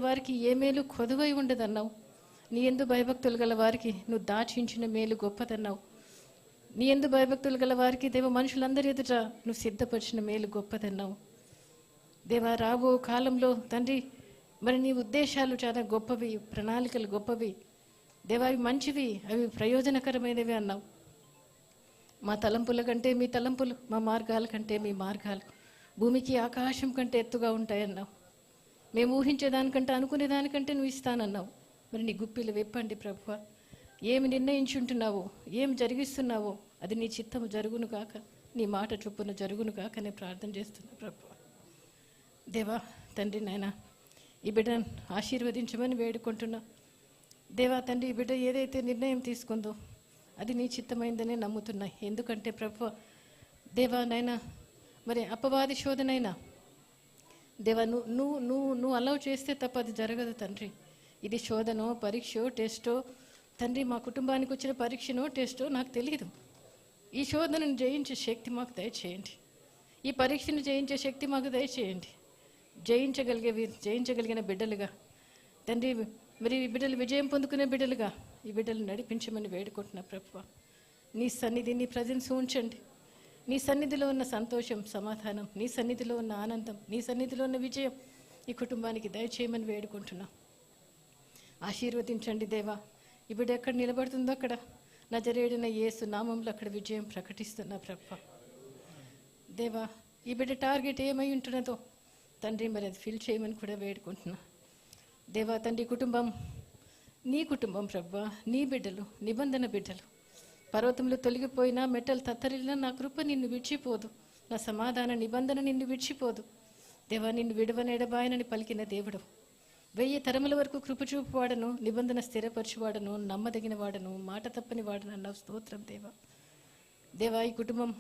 వారికి ఏ మేలు కొదువై ఉండదన్నావు. నీ యందు భయభక్తులు గల వారికి నువ్వు దాచించిన మేలు గొప్పదన్నావు. నీ యందు భయభక్తులు గల వారికి దేవ మనుషులందరి ఎదుట నువ్వు సిద్ధపరిచిన మేలు గొప్పదన్నావు. దేవ రాబో కాలంలో తండ్రి మరి నీ ఉద్దేశాలు చాలా గొప్పవి, ప్రణాళికలు గొప్పవి దేవా, అవి మంచివి, అవి ప్రయోజనకరమైనవి అన్నావు. మా తలంపుల కంటే మీ తలంపులు, మా మార్గాల కంటే మీ మార్గాలు భూమికి ఆకాశం కంటే ఎత్తుగా ఉంటాయన్నావు. మేము ఊహించేదానికంటే అనుకునేదానికంటే నువ్వు ఇస్తానన్నావు. మరి నీ గుప్పిలు విప్పండి ప్రభువా. ఏమి నిర్ణయించుంటున్నావో, ఏం జరిగిస్తున్నావో అది నీ చిత్తము జరుగును కాక, నీ మాట చొప్పున జరుగును కాక నేను ప్రార్థన చేస్తున్నా ప్రభువా. దేవా తండ్రి నాయన, ఈ బిడ్డను ఆశీర్వదించమని వేడుకుంటున్నా. దేవా తండ్రి, ఈ బిడ్డ ఏదైతే నిర్ణయం తీసుకుందో అది నీ చిత్తమైందనే నమ్ముతున్నా. ఎందుకంటే ప్రభువా దేవా నాయన, మరి అపవాది శోధనైనా దేవా నువ్వు అలౌ చేస్తే తప్ప అది జరగదు తండ్రి. ఇది శోధనో, పరీక్షో, టెస్టో తండ్రి, మా కుటుంబానికి వచ్చిన పరీక్షనో టెస్టో నాకు తెలియదు. ఈ శోధనను జయించే శక్తి మాకు దయచేయండి. ఈ పరీక్షను జయించే శక్తి మాకు దయచేయండి. జయించగలిగిన బిడ్డలుగా తండ్రి, మరి ఈ బిడ్డలు విజయం పొందుకునే బిడ్డలుగా ఈ బిడ్డలు నడిపించమని వేడుకుంటున్నా ప్రభువా. నీ సన్నిధి, నీ ప్రజెన్స్ ఉంచండి. నీ సన్నిధిలో ఉన్న సంతోషం, సమాధానం, నీ సన్నిధిలో ఉన్న ఆనందం, నీ సన్నిధిలో ఉన్న విజయం ఈ కుటుంబానికి దయచేయమని వేడుకుంటున్నా. ఆశీర్వదించండి దేవా. ఈ బిడ్డ ఎక్కడ నిలబడుతుందో అక్కడ నజరేయుడైన యేసు నామంలో అక్కడ విజయం ప్రకటిస్తున్నా ప్రభువా. దేవా, ఈ బిడ్డ టార్గెట్ ఏమై ఉంటున్నదో తండ్రి మరి అది ఫిల్ చేయమని కూడా వేడుకుంటున్నా. దేవా తండ్రి, కుటుంబం నీ కుటుంబం ప్రభువా, నీ బిడ్డలు, నిబంధన బిడ్డలు. పర్వతంలో తొలగిపోయినా, మెట్టలు తత్తరిల్లినా నా కృప నిన్ను విడిచిపోదు, నా సమాధాన నిబంధన నిన్ను విడిచిపోదు. దేవా, నిన్ను విడవనెడబాయనని పలికిన దేవుడు, 1000 తరముల వరకు కృప చూపువాడను, నిబంధన స్థిరపరచువాడను, నమ్మదగిన వాడను, మాట తప్పని వాడను అన్నావు. స్తోత్రం దేవా. దేవా, ఈ కుటుంబం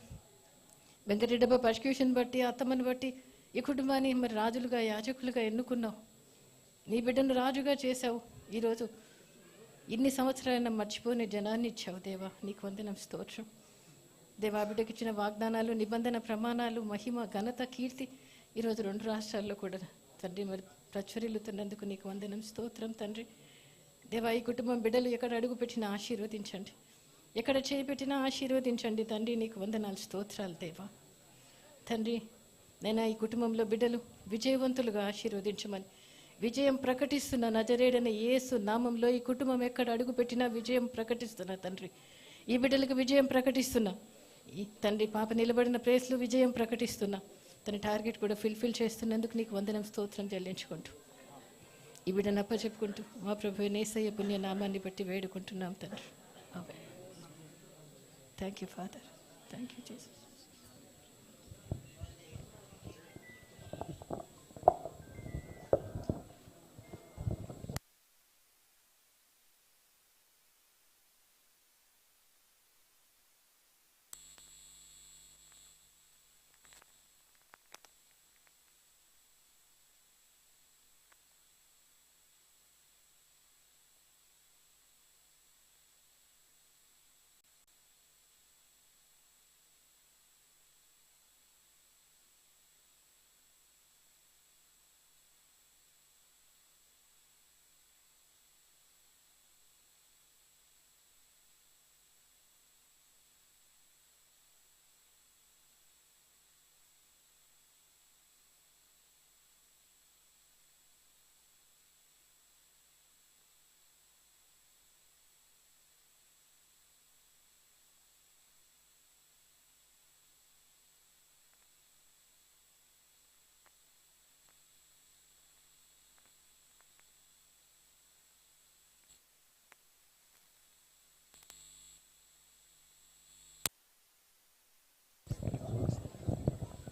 వెంకటరెడ్డబ్బ పర్సిక్యూషన్ బట్టి, అత్తమ్మని బట్టి ఈ కుటుంబాన్ని మరి రాజులుగా, యాజకులుగా ఎన్నుకున్నావు. నీ బిడ్డను రాజుగా చేశావు. ఈరోజు ఇన్ని సంవత్సరాలైనా మర్చిపోని జనాన్ని ఇచ్చావు దేవా, నీకు వందనం, స్తోత్రం. దేవా, బిడ్డకి ఇచ్చిన వాగ్దానాలు, నిబంధన ప్రమాణాలు, మహిమ, ఘనత, కీర్తి ఈరోజు 2 రాష్ట్రాల్లో కూడా తండ్రి మరి ప్రచురిల్లుతున్నందుకు నీకు వందనం, స్తోత్రం తండ్రి. దేవా, ఈ కుటుంబం బిడ్డలు ఎక్కడ అడుగు పెట్టినా ఆశీర్వదించండి, ఎక్కడ చేపెట్టినా ఆశీర్వదించండి తండ్రి. నీకు వందనాలు, స్తోత్రాలు దేవా. తండ్రి నేను ఈ కుటుంబంలో బిడ్డలు విజయవంతులుగా ఆశీర్వదించమని విజయం ప్రకటిస్తున్నా. నజరేయుడైన యేసు నామంలో ఈ కుటుంబం ఎక్కడ అడుగు పెట్టినా విజయం ప్రకటిస్తున్నా తండ్రి. ఈ బిడ్డలకు విజయం ప్రకటిస్తున్నా. ఈ తండ్రి పాప నిలబడిన ప్లేస్లో విజయం ప్రకటిస్తున్నా. తన టార్గెట్ కూడా ఫిల్ఫిల్ చేస్తున్నందుకు నీకు వందనం, స్తోత్రం చెల్లించుకుంటూ ఈ బిడ్డను అప్పచెప్పుకుంటూ మా ప్రభు యేసయ్య పుణ్య నామాన్ని బట్టి వేడుకుంటున్నాం తండ్రి. Thank you father, thank you Jesus.